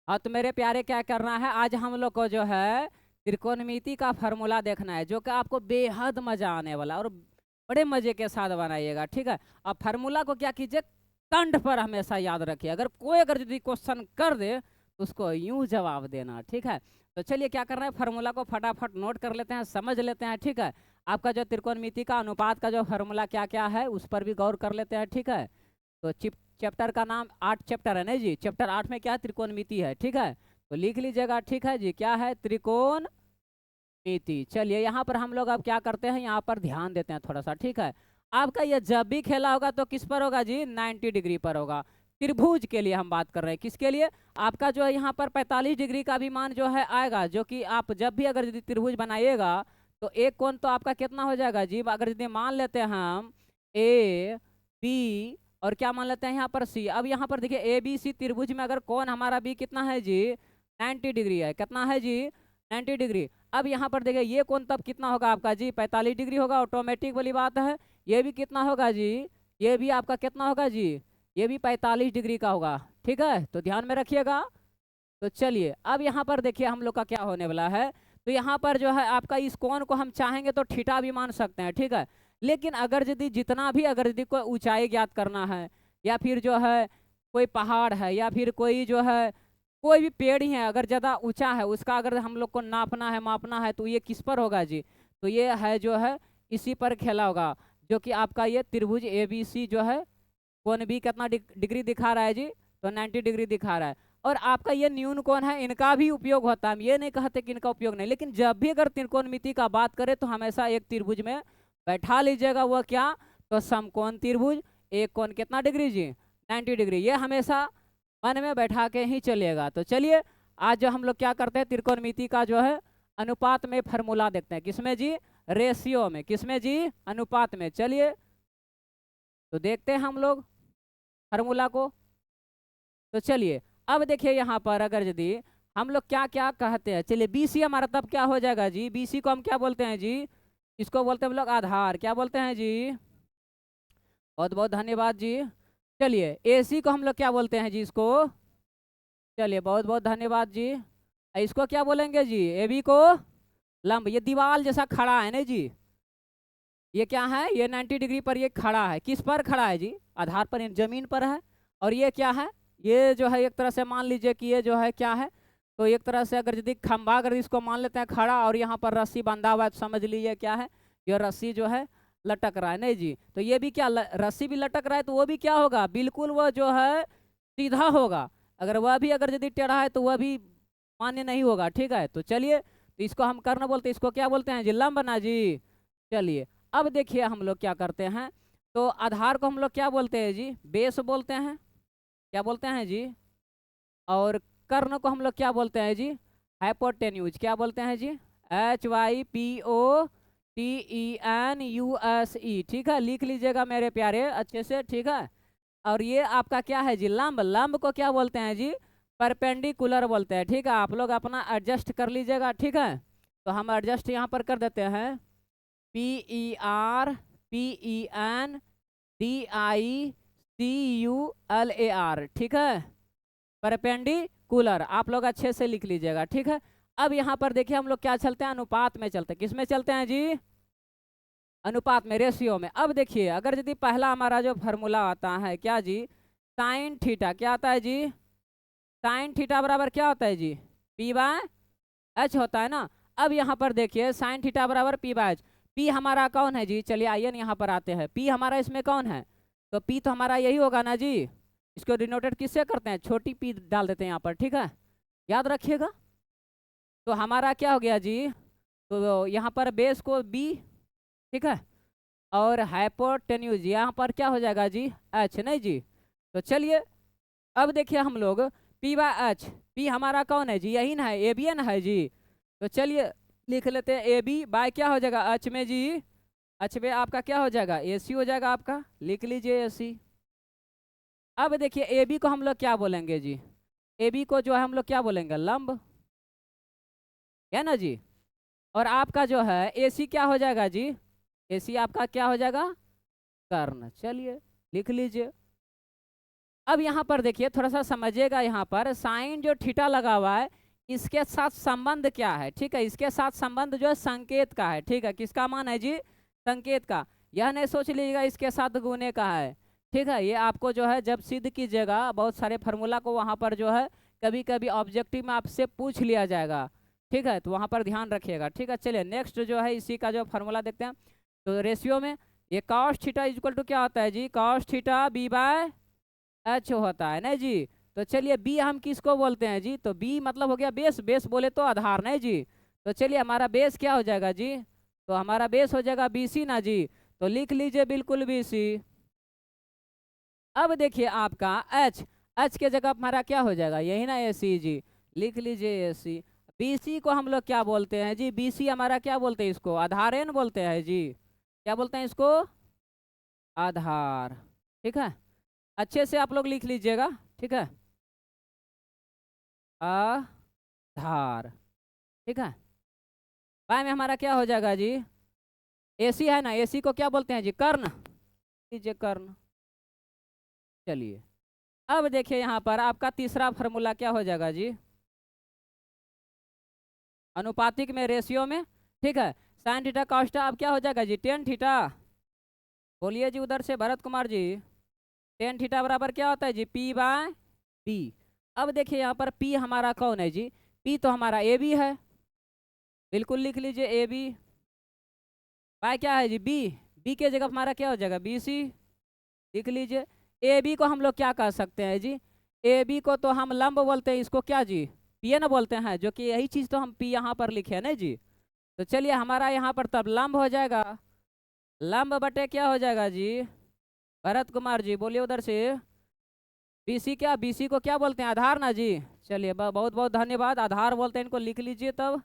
हाँ तो मेरे प्यारे क्या करना है, आज हम लोग को जो है त्रिकोणमिति का फार्मूला देखना है, जो कि आपको बेहद मजा आने वाला और बड़े मजे के साथ बनाइएगा, ठीक है। अब फार्मूला को क्या कीजिए, कंठ पर हमेशा याद रखिए। अगर यदि क्वेश्चन कर दे तो उसको यूं जवाब देना, ठीक है। तो चलिए क्या करना है, फार्मूला को फटाफट नोट कर लेते हैं, समझ लेते हैं, ठीक है। आपका जो त्रिकोणमिति का अनुपात का जो फार्मूला क्या क्या है उस पर भी गौर कर लेते हैं, ठीक है। तो चैप्टर का नाम 8 चैप्टर है ना जी, चैप्टर 8 में क्या है, त्रिकोणमिति है, ठीक है। तो लिख लीजिएगा, ठीक है जी, क्या है, त्रिकोण मिति। चलिए यहाँ पर हम लोग अब क्या करते हैं, यहाँ पर ध्यान देते हैं थोड़ा सा, ठीक है। आपका ये जब भी खेला होगा तो किस पर होगा जी, 90 डिग्री पर होगा। त्रिभुज के लिए हम बात कर रहे हैं, किसके लिए, आपका जो है यहाँ पर 45 डिग्री का भी मान जो है आएगा, जो कि आप जब भी अगर यदि त्रिभुज बनाइएगा तो एक कोण तो आपका कितना हो जाएगा जी, अगर यदि मान लेते हैं हम ए बी और क्या मान लेते हैं यहाँ पर सी। अब यहाँ पर देखिए ए बी सी त्रिभुज में अगर कोण हमारा बी कितना है जी, 90 डिग्री है, कितना है जी, 90 डिग्री। अब यहाँ पर देखिए ये कोण तब कितना होगा आपका जी, 45 डिग्री होगा, ऑटोमेटिक वाली बात है। ये भी कितना होगा जी, ये भी आपका कितना होगा जी, ये भी 45 डिग्री का होगा, ठीक है, तो ध्यान में रखिएगा। तो चलिए अब यहाँ पर देखिए हम लोग का क्या होने वाला है। तो यहाँ पर जो है आपका इस कोण को हम चाहेंगे तो थीटा भी मान सकते हैं, ठीक है। लेकिन अगर यदि जितना भी अगर यदि कोई ऊंचाई ज्ञात करना है, या फिर जो है कोई पहाड़ है, या फिर कोई जो है कोई भी पेड़ ही है अगर ज़्यादा ऊंचा है, उसका अगर हम लोग को नापना है मापना है तो ये किस पर होगा जी, तो ये है जो है इसी पर खेला होगा, जो कि आपका ये त्रिभुज ए बी सी जो है कोण भी कितना डिग्री दिखा रहा है जी, तो 90 डिग्री दिखा रहा है। और आपका ये न्यून कोण है, इनका भी उपयोग होता है, हम ये नहीं कहते कि इनका उपयोग नहीं, लेकिन जब भी अगर त्रिकोणमिति का बात करें तो हमेशा एक त्रिभुज में बैठा लीजिएगा, वह क्या, तो समकोण त्रिभुज, एक कोण कितना डिग्री जी, 90 डिग्री, ये हमेशा मन में बैठा के ही चलिएगा। तो चलिए आज जो हम लोग क्या करते हैं, त्रिकोणमिति का जो है अनुपात में फॉर्मूला देखते हैं, किसमें जी, रेशियो में, किसमें जी, अनुपात में। चलिए तो देखते हैं हम लोग फार्मूला को। तो चलिए अब देखिए यहाँ पर अगर यदि हम लोग क्या क्या कहते हैं, चलिए बीसी हमारा तब क्या हो जाएगा जी, बीसी को हम क्या बोलते हैं जी, इसको बोलते हैं हम लोग आधार, क्या बोलते हैं जी, बहुत बहुत धन्यवाद जी। चलिए एसी को हम लोग क्या बोलते हैं जी, इसको, चलिए बहुत बहुत धन्यवाद जी। इसको क्या बोलेंगे जी, एबी को लंब, ये दीवार जैसा खड़ा है ना जी, ये क्या है, ये 90 डिग्री पर ये खड़ा है, किस पर खड़ा है जी, आधार पर, जमीन पर है। और ये क्या है, ये जो है एक तरह से मान लीजिए कि ये जो है क्या है, तो एक तरह से अगर यदि खंभा अगर इसको मान लेते हैं खड़ा और यहाँ पर रस्सी बंधा हुआ है तो समझ लीजिए क्या है, ये रस्सी जो है लटक रहा है नहीं जी, तो ये भी क्या रस्सी भी लटक रहा है, तो वो भी क्या होगा, बिल्कुल वह जो है सीधा होगा। अगर वह भी अगर यदि टेढ़ा है तो वह भी मान्य नहीं होगा, ठीक है। तो चलिए तो इसको हम कर्ण बोलते हैं, इसको क्या बोलते हैं जी, लंब ना जी। चलिए अब देखिए हम लोग क्या करते हैं, तो आधार को हम लोग क्या बोलते हैं जी, बेस बोलते हैं, क्या बोलते हैं जी। और कर्ण को हम लोग क्या बोलते हैं जी, हाइपोटेन्यूज, क्या बोलते हैं जी, HYPOTENUSE, ठीक है, लिख लीजिएगा मेरे प्यारे अच्छे से, ठीक है। और ये आपका क्या है जी, लंब, लंब को क्या बोलते हैं जी, परपेंडिकुलर बोलते हैं, ठीक है। आप लोग अपना एडजस्ट कर लीजिएगा, ठीक है। तो हम एडजस्ट यहाँ पर कर देते हैं, PERPENDICULAR, ठीक है, परपेंडिकुलर, आप लोग अच्छे से लिख लीजिएगा, ठीक है। अब यहाँ पर देखिए हम लोग क्या चलते हैं, अनुपात में चलते हैं, किस में चलते हैं जी, अनुपात में, रेशियो में। अब देखिए अगर यदि पहला हमारा जो फार्मूला आता है क्या जी, साइन थीटा, क्या आता है जी, साइन थीटा बराबर क्या होता है जी, P/H होता है ना। अब यहाँ पर देखिए साइन थीटा बराबर P/H, P हमारा कौन है जी, चलिए आइए यहाँ पर आते हैं, P हमारा इसमें कौन है, तो P तो हमारा यही होगा ना जी। इसको डिनोटेड किससे करते हैं, छोटी p डाल देते हैं यहाँ पर, ठीक है, याद रखिएगा। तो हमारा क्या हो गया जी, तो यहाँ पर बेस को b, ठीक है, और हाइपोटेन्यूज यहाँ पर क्या हो जाएगा जी, h, नहीं जी। तो चलिए अब देखिए हम लोग P/H, P हमारा कौन है जी, यही ना है, एबीएन है जी। तो चलिए लिख लेते हैं, ए बी बाय क्या हो जाएगा, एच में जी, एच में आपका क्या हो जाएगा, AC हो जाएगा आपका, लिख लीजिए AC। अब देखिए ए बी को हम लोग क्या बोलेंगे जी, ए बी को जो है हम लोग क्या बोलेंगे, लंब, है ना जी। और आपका जो है AC क्या हो जाएगा जी, AC आपका क्या हो जाएगा, कर्ण, चलिए लिख लीजिए। अब यहाँ पर देखिए थोड़ा सा समझिएगा, यहाँ पर साइन जो थीटा लगा हुआ है इसके साथ संबंध क्या है, ठीक है, इसके साथ संबंध जो है संकेत का है, ठीक है, किसका मान है जी, संकेत का। यह नहीं सोच लीजिएगा इसके साथ गुने का है, ठीक है, ये आपको जो है जब सिद्ध कीजिएगा बहुत सारे फार्मूला को वहाँ पर जो है कभी कभी ऑब्जेक्टिव में आपसे पूछ लिया जाएगा, ठीक है, तो वहाँ पर ध्यान रखिएगा, ठीक है। चलिए नेक्स्ट जो है इसी का जो फार्मूला देखते हैं। तो रेशियो में ये कॉस थीटा इक्वल टू क्या होता है जी, cos theta B by H होता है ना जी। तो चलिए बी हम किसको बोलते हैं जी, तो बी मतलब हो गया बेस, बेस बोले तो आधार नहीं जी। तो चलिए हमारा बेस क्या हो जाएगा जी, तो हमारा बेस हो जाएगा बी सी ना जी। तो लिख लीजिए बिल्कुल बी सी। अब देखिए आपका एच, एच के जगह हमारा क्या हो जाएगा, यही ना ए सी जी, लिख लीजिए ए सी। बी सी को हम लोग क्या बोलते हैं जी, बी सी हमारा क्या बोलते हैं, इसको आधार एन बोलते हैं जी, क्या बोलते हैं इसको, आधार, ठीक है, अच्छे से आप लोग लिख लीजिएगा, ठीक है, आधार, ठीक है। बाय में हमारा क्या हो जाएगा जी, एसी है ना, एसी को क्या बोलते हैं जी, कर्ण, लीजिए कर्ण। चलिए अब देखिए यहाँ पर आपका तीसरा फार्मूला क्या हो जाएगा जी, अनुपातिक में रेशियो में, ठीक है, साइन थीटा कॉस्टा अब क्या हो जाएगा जी, टेन थीटा, बोलिए जी उधर से भरत कुमार जी, टेन थीटा बराबर क्या होता है जी, पी बाय पी। अब देखिए यहाँ पर पी हमारा कौन है जी, पी तो हमारा ए बी है, बिल्कुल लिख लीजिए ए बी। बाय क्या है जी, बी, बी के जगह हमारा क्या हो जाएगा, बी सी, लिख लीजिए। ए बी को हम लोग क्या कह सकते हैं जी, ए बी को तो हम लंब बोलते हैं, इसको क्या जी, पी एन बोलते हैं, जो कि यही चीज तो हम पी यहाँ पर लिखे हैं ना जी। तो चलिए हमारा यहाँ पर तब लंब हो जाएगा, लंब बटे क्या हो जाएगा जी, भरत कुमार जी बोलिए उधर से, बीसी, क्या बीसी को क्या बोलते हैं, आधार ना जी। चलिए बहुत बहुत धन्यवाद, आधार बोलते हैं, इनको लिख लीजिए तब।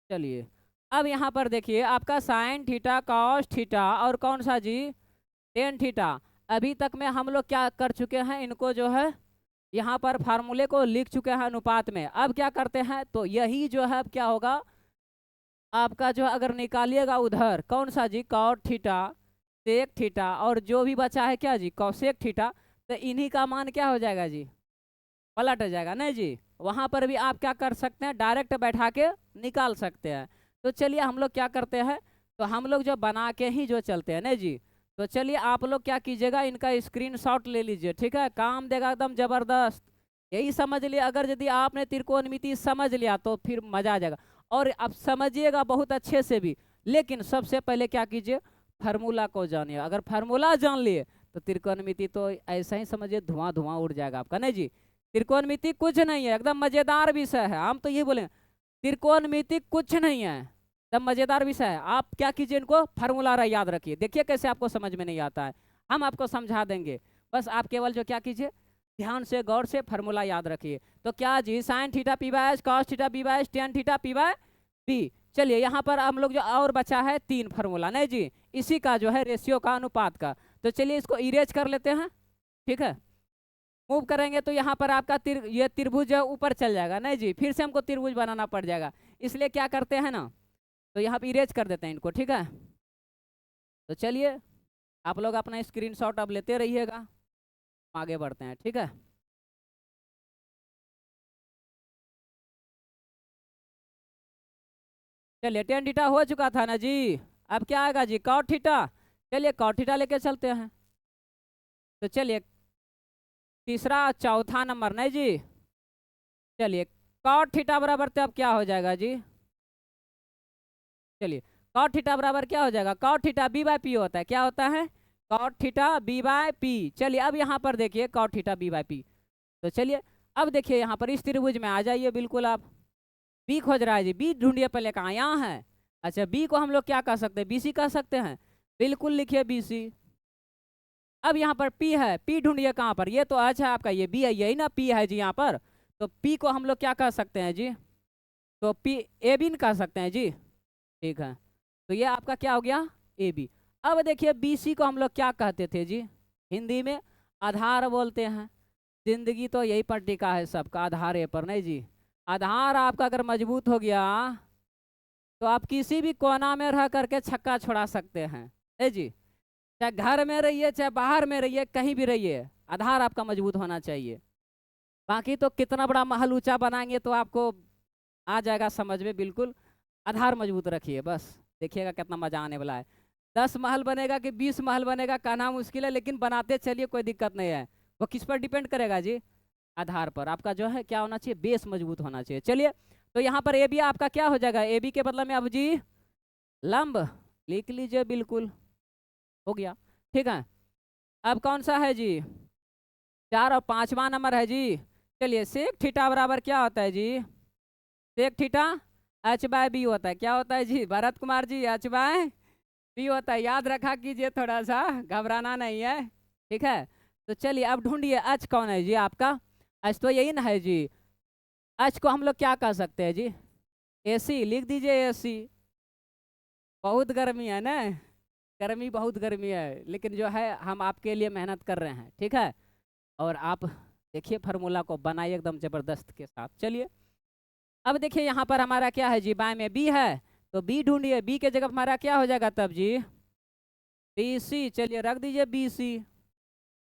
चलिए अब यहाँ पर देखिए आपका साइन थीटा कॉस थीटा और कौन सा जी, टेन थीटा। अभी तक में हम लोग क्या कर चुके हैं, इनको जो है यहाँ पर फार्मूले को लिख चुके हैं अनुपात में। अब क्या करते हैं, तो यही जो है अब क्या होगा आपका जो अगर निकालिएगा उधर कौन सा जी, कॉट थीटा सेक थीटा और जो भी बचा है क्या जी, कॉसेक थीटा, तो इन्हीं का मान क्या हो जाएगा जी, पलट जाएगा नहीं जी। वहां पर भी आप क्या कर सकते हैं, डायरेक्ट बैठा के निकाल सकते हैं। तो चलिए हम लोग क्या करते हैं, तो हम लोग जो बना के ही जो चलते हैं नहीं जी। तो चलिए आप लोग क्या कीजिएगा, इनका स्क्रीनशॉट ले लीजिए, ठीक है, काम देगा एकदम जबरदस्त। यही समझ लिए, अगर यदि आपने त्रिकोणमिति समझ लिया तो फिर मजा आ जाएगा, और आप समझिएगा बहुत अच्छे से भी। लेकिन सबसे पहले क्या कीजिए, फार्मूला को जानिए, अगर फार्मूला जान लिए तो त्रिकोणमिति तो ऐसा ही समझिए धुआं धुआं उड़ जाएगा आपका नहीं जी। त्रिकोणमिति कुछ नहीं है, एकदम मजेदार विषय है, हम तो ये बोले त्रिकोणमिति कुछ नहीं है, एकदम मजेदार विषय है। आप क्या कीजिए, इनको फार्मूला याद रखिए, देखिए कैसे आपको समझ में नहीं आता है, हम आपको समझा देंगे। बस आप केवल जो क्या कीजिए, ध्यान से गौर से फार्मूला याद रखिए। तो क्या जी, sine theta P by H, cos theta P by H, tan theta P by P. चलिए यहाँ पर हम लोग जो और बचा है तीन फार्मूला नहीं जी, इसी का जो है रेशियो का, अनुपात का। तो चलिए इसको इरेज कर लेते हैं, ठीक है, मूव करेंगे तो यहाँ पर आपका ये त्रिभुज ऊपर चल जाएगा नहीं जी, फिर से हमको त्रिभुज बनाना पड़ जाएगा, इसलिए क्या करते हैं ना, तो यहाँ पे इरेज कर देते हैं इनको, ठीक है। तो चलिए आप लोग अपना स्क्रीनशॉट अब लेते रहिएगा, आगे बढ़ते हैं, ठीक है। चलिए टेन थीटा हो चुका था ना जी, अब क्या आएगा जी, कॉट थीटा। चलिए कॉट थीटा लेके चलते हैं। तो चलिए तीसरा चौथा नंबर नहीं जी, चलिए कॉट थीटा बराबर तो अब क्या हो जाएगा जी, चलिए कॉट थीटा बराबर क्या हो जाएगा, cot theta B by P होता है, क्या होता है, cot theta B by P. चलिए अब यहाँ पर देखिए cot theta B by P. तो चलिए अब देखिए यहाँ पर इस त्रिभुज में आ जाइए, बिल्कुल आप बी खोज रहा है जी, बी ढूंढिए पहले, कहाँ, यहाँ है। अच्छा बी को हम लोग क्या कह सकते हैं, बी सी कह सकते हैं, बिल्कुल लिखिए बी सी। अब यहाँ पर पी है, पी ढूंढिए कहाँ पर, ये तो अच्छा आपका ये बी है, यही ना पी है जी यहाँ पर। तो पी को हम लोग क्या कह सकते हैं जी, तो पी ए बी कह सकते हैं जी, ठीक है। तो ये आपका क्या हो गया, ए बी। अब देखिए बी सी को हम लोग क्या कहते थे जी, हिंदी में आधार बोलते हैं। जिंदगी तो यही पर टिका है सबका, आधार पर नहीं जी। आधार आपका अगर मजबूत हो गया तो आप किसी भी कोना में रह करके छक्का छोड़ा सकते हैं, है जी। चाहे घर में रहिए चाहे बाहर में रहिए, कहीं भी रहिए, आधार आपका मजबूत होना चाहिए। बाकी तो कितना बड़ा महल ऊंचा बनाएंगे तो आपको आ जाएगा समझ में, बिल्कुल आधार मजबूत रखिए बस, देखिएगा कितना मजा आने वाला है। 10 महल बनेगा कि 20 महल बनेगा कहना मुश्किल है, लेकिन बनाते चलिए, कोई दिक्कत नहीं है। वो किस पर डिपेंड करेगा जी? आधार पर। आपका जो है क्या होना चाहिए? बेस मजबूत होना चाहिए। चलिए, तो यहाँ पर ए बी आपका क्या हो जाएगा? ए बी के बदले में अब जी लंब लिख लीजिए, बिल्कुल हो गया। ठीक है, अब कौन सा है जी? 4 और 5वां नंबर है जी। चलिए, सेक थीटा बराबर क्या होता है जी? Sec theta H by B होता है। क्या होता है जी Bharat Kumar ji? H by B होता है। याद रखा कीजिए, थोड़ा सा घबराना नहीं है। ठीक है, तो चलिए अब ढूंढिए एच कौन है जी आपका? एच तो यही ना है जी। एच को हम लोग क्या कह सकते हैं जी? एसी लिख दीजिए, एसी। बहुत गर्मी है ना, गर्मी बहुत गर्मी है, लेकिन जो है हम आपके लिए मेहनत कर रहे हैं। ठीक है, और आप देखिए फार्मूला को बनाइए एकदम जबरदस्त के साथ। चलिए, अब देखिए यहाँ पर हमारा क्या है जी? बाएं में बी है, तो बी ढूंढिए। बी के जगह हमारा क्या हो जाएगा तब जी? बी सी। चलिए रख दीजिए बी सी।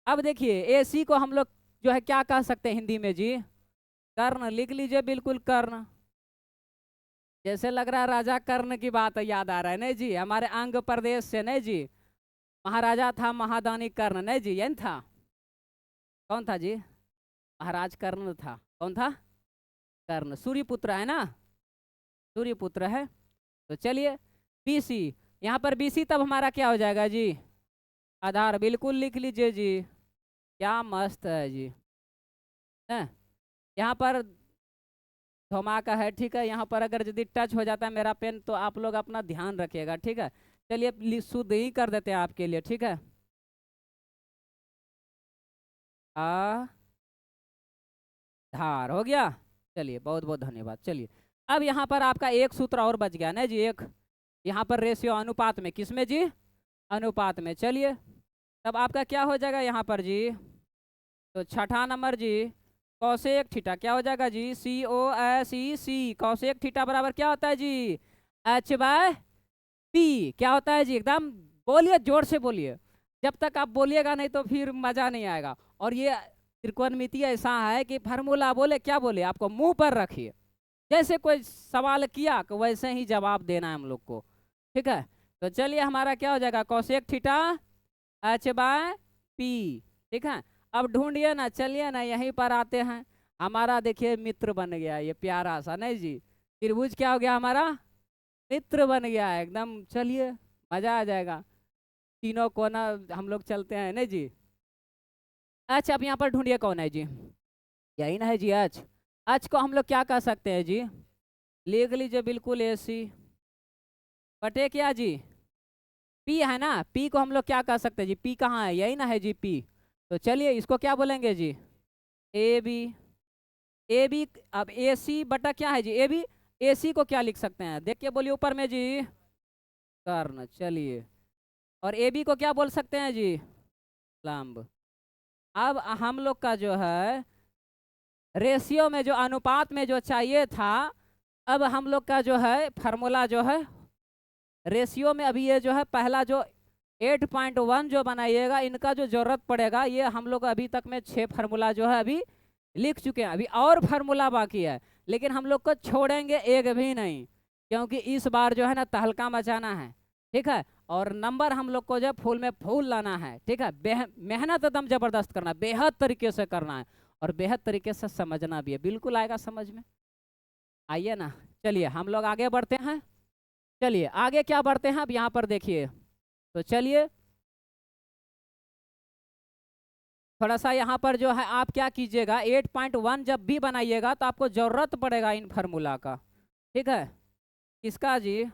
अब देखिए ए सी को हम लोग जो है क्या कह सकते हैं हिंदी में जी? कर्ण लिख लीजिए, बिल्कुल कर्ण। जैसे लग रहा है राजा कर्ण की बात याद आ रहा है नहीं जी? हमारे अंग प्रदेश से नहीं जी? महाराजा था महादानी कर्ण नहीं जी? यही था। कौन था जी? महाराज कर्ण था। कौन था? कर्ण। सूर्यपुत्र है ना? सूर्यपुत्र है। तो चलिए बीसी, यहाँ पर बीसी तब हमारा क्या हो जाएगा जी? आधार। बिल्कुल लिख लीजिए जी, क्या मस्त है जी। है यहाँ पर धमाका है। ठीक है, यहाँ पर अगर यदि टच हो जाता है मेरा पेन तो आप लोग अपना ध्यान रखिएगा। ठीक है, चलिए शुद्ध ही कर देते हैं आपके लिए। ठीक है, आ धार हो गया। चलिए बहुत बहुत धन्यवाद। चलिए, अब यहाँ पर आपका एक सूत्र और बच गया ना जी? एक यहाँ पर रेशियो अनुपात में, किसमें जी? अनुपात में। चलिए, तब आपका क्या हो जाएगा यहाँ पर जी? तो छठा नंबर जी, कौसेक थीटा क्या हो जाएगा जी? सी ओ एस ई सी। कौसेक थीटा बराबर क्या होता है जी? H by P. क्या होता है जी? एकदम बोलिए, जोर से बोलिए। जब तक आप बोलिएगा नहीं तो फिर मजा नहीं आएगा। और ये त्रिकोणमिति ऐसा है कि फार्मूला बोले क्या बोले आपको मुंह पर रखिए, जैसे कोई सवाल किया तो वैसे ही जवाब देना है हम लोग को। ठीक है, तो चलिए हमारा क्या हो जाएगा? Kaushik theta H by P. ठीक है, अब ढूंढिए ना, चलिए ना यहीं पर आते हैं। हमारा देखिए मित्र बन गया ये प्यारा सा नहीं जी? त्रिभुज क्या हो गया हमारा? मित्र बन गया है एकदम। चलिए मजा आ जाएगा, तीनों कोना हम लोग चलते हैं नहीं जी? अच्छा, अब यहाँ पर ढूंढिए कौन है जी? यही ना है जी एच। एच को हम लोग क्या कह सकते हैं जी? लिख लीजिए बिल्कुल, ए सी बटे क्या जी? पी है ना? पी को हम लोग क्या कह सकते हैं जी? पी कहाँ है? यही ना है जी पी। तो चलिए इसको क्या बोलेंगे जी? A B. A B. अब ए सी बटा क्या है जी? A B. ए सी को क्या लिख सकते हैं? देखिए बोलिए ऊपर में जी, कर्ण। चलिए, और ए बी को क्या बोल सकते हैं जी? लंब। अब हम लोग का जो है रेशियो में जो अनुपात में जो चाहिए था, अब हम लोग का जो है फार्मूला जो है रेशियो में, अभी ये जो है पहला जो 8.1 जो बनाइएगा, इनका जो जरूरत पड़ेगा, ये हम लोग अभी तक में 6 फार्मूला जो है अभी लिख चुके हैं। अभी और फार्मूला बाकी है, लेकिन हम लोग को छोड़ेंगे एक भी नहीं, क्योंकि इस बार जो है ना तहलका मचाना है। ठीक है, और नंबर हम लोग को जो फूल में फूल लाना है। ठीक है, मेहनत एकदम जबरदस्त करना है, बेहद तरीके से करना है, और बेहद तरीके से समझना भी है। बिल्कुल आएगा समझ में, आइए ना। चलिए हम लोग आगे बढ़ते हैं। चलिए आगे क्या बढ़ते हैं, अब यहाँ पर देखिए। तो चलिए थोड़ा सा यहाँ पर जो है आप क्या कीजिएगा, 8.1 जब भी बनाइएगा तो आपको जरूरत पड़ेगा इन फार्मूला का। ठीक है, किसका जी?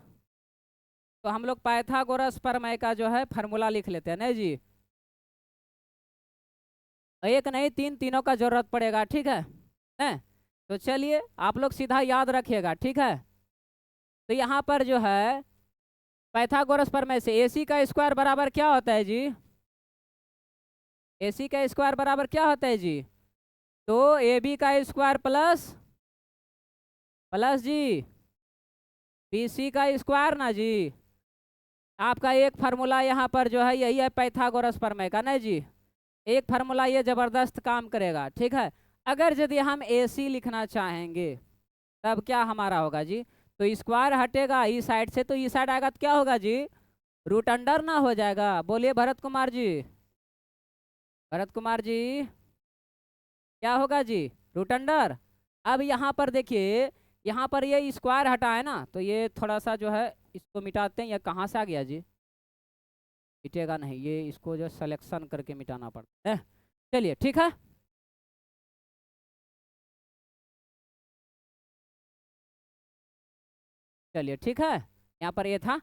तो हम लोग पाइथागोरस प्रमेय का जो है फार्मूला लिख लेते हैं ना जी? एक नहीं तीन, तीनों का जरूरत पड़ेगा। ठीक है? तो चलिए आप लोग सीधा याद रखिएगा। ठीक है, तो यहाँ पर जो है पाइथागोरस प्रमेय से ए सी का स्क्वायर बराबर क्या होता है जी? ए सी का स्क्वायर बराबर क्या होता है जी? तो ए बी का square plus plus G B C का स्क्वायर ना जी? आपका एक फार्मूला यहाँ पर जो है यही है पाइथागोरस प्रमेय का ना जी। एक फार्मूला ये जबरदस्त काम करेगा, ठीक है। अगर यदि हम AC लिखना चाहेंगे तब क्या हमारा होगा जी, तो स्क्वायर हटेगा इस साइड से तो इस साइड आएगा तो क्या होगा जी, रूट अंडर ना हो जाएगा। बोलिए भरत कुमार जी, भरत कुमार जी क्या होगा जी, रूट अंडर। अब यहाँ पर देखिए, यहाँ पर ये स्क्वायर हटा है ना, तो ये थोड़ा सा जो है इसको मिटाते हैं। ये कहाँ से आ गया जी, मिटेगा नहीं, ये इसको जो सिलेक्शन करके मिटाना पड़ता है। चलिए ठीक है, चलिए ठीक है, यहाँ पर ये था।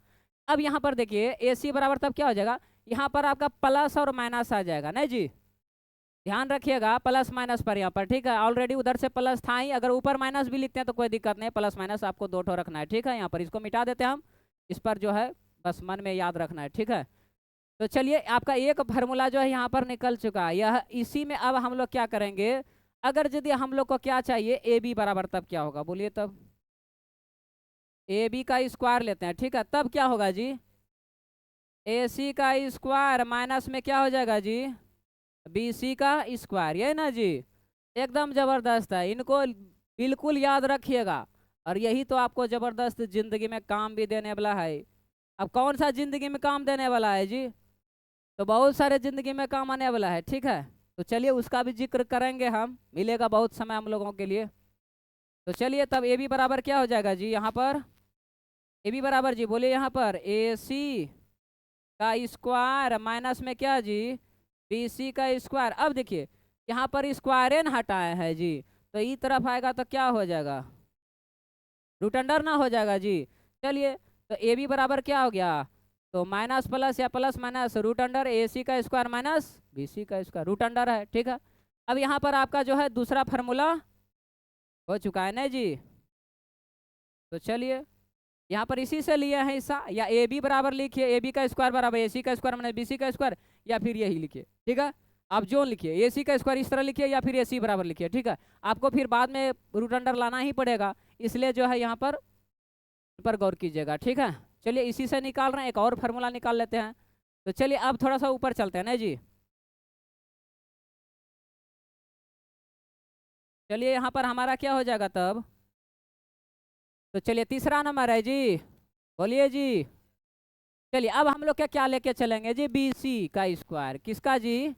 अब यहाँ पर देखिए AC बराबर तब क्या हो जाएगा, यहाँ पर आपका प्लस और माइनस आ जाएगा नहीं जी। ध्यान रखिएगा प्लस माइनस पर यहाँ पर, ठीक है। ऑलरेडी उधर से प्लस था ही, अगर ऊपर माइनस भी लिखते हैं तो कोई दिक्कत नहीं, प्लस माइनस आपको दो ठो रखना है, ठीक है। यहाँ पर इसको मिटा देते हैं हम, इस पर जो है बस मन में याद रखना है, ठीक है। तो चलिए आपका एक फार्मूला जो है यहाँ पर निकल चुका है। यह इसी में अब हम लोग क्या करेंगे, अगर यदि हम लोग को क्या चाहिए AB बराबर तब क्या होगा, बोलिए तब AB का स्क्वायर लेते हैं, ठीक है। तब क्या होगा जी, AC का स्क्वायर माइनस में क्या हो जाएगा जी, BC का स्क्वायर, ये ना जी। एकदम जबरदस्त है, इनको बिल्कुल याद रखिएगा। और यही तो आपको जबरदस्त जिंदगी में काम भी देने वाला है। अब कौन सा जिंदगी में काम देने वाला है जी, तो बहुत सारे जिंदगी में काम आने वाला है, ठीक है। तो चलिए उसका भी जिक्र करेंगे हम, मिलेगा बहुत समय हम लोगों के लिए। तो चलिए तब AB बराबर क्या हो जाएगा जी, यहाँ पर AB बराबर जी बोलिए यहाँ पर AC का स्क्वायर माइनस में क्या जी, BC का स्क्वायर। अब देखिए यहाँ पर स्क्वायर न हटाए हैं जी, तो ई तरफ आएगा तो क्या हो जाएगा, रूट अंडर ना हो जाएगा जी। चलिए तो AB बराबर क्या हो गया, तो माइनस प्लस या plus minus root under AC का स्क्वायर माइनस BC का स्क्वायर, रूट अंडर है, ठीक है। अब यहाँ पर आपका जो है दूसरा फार्मूला हो चुका है ना जी। तो चलिए यहाँ पर इसी से लिए हैं हिस्सा, या AB बराबर लिखिए, AB का स्क्वायर बराबर AC का स्क्वायर माइनस BC का स्क्वायर, या फिर यही लिखिए, ठीक है। आप जो लिखिए AC का स्क्वायर इस तरह लिखिए, या फिर AC बराबर लिखिए, ठीक है। आपको फिर बाद में रूट अंडर लाना ही पड़ेगा, इसलिए जो है यहाँ पर गौर कीजिएगा, ठीक है। चलिए इसी से निकाल रहे हैं, एक और फार्मूला निकाल लेते हैं। तो चलिए अब थोड़ा सा ऊपर चलते हैं ना जी। चलिए यहाँ पर हमारा क्या हो जाएगा तब, तो चलिए तीसरा नंबर है जी, बोलिए जी। चलिए अब हम लोग क्या क्या लेके चलेंगे जी, BC का स्क्वायर, किसका जी,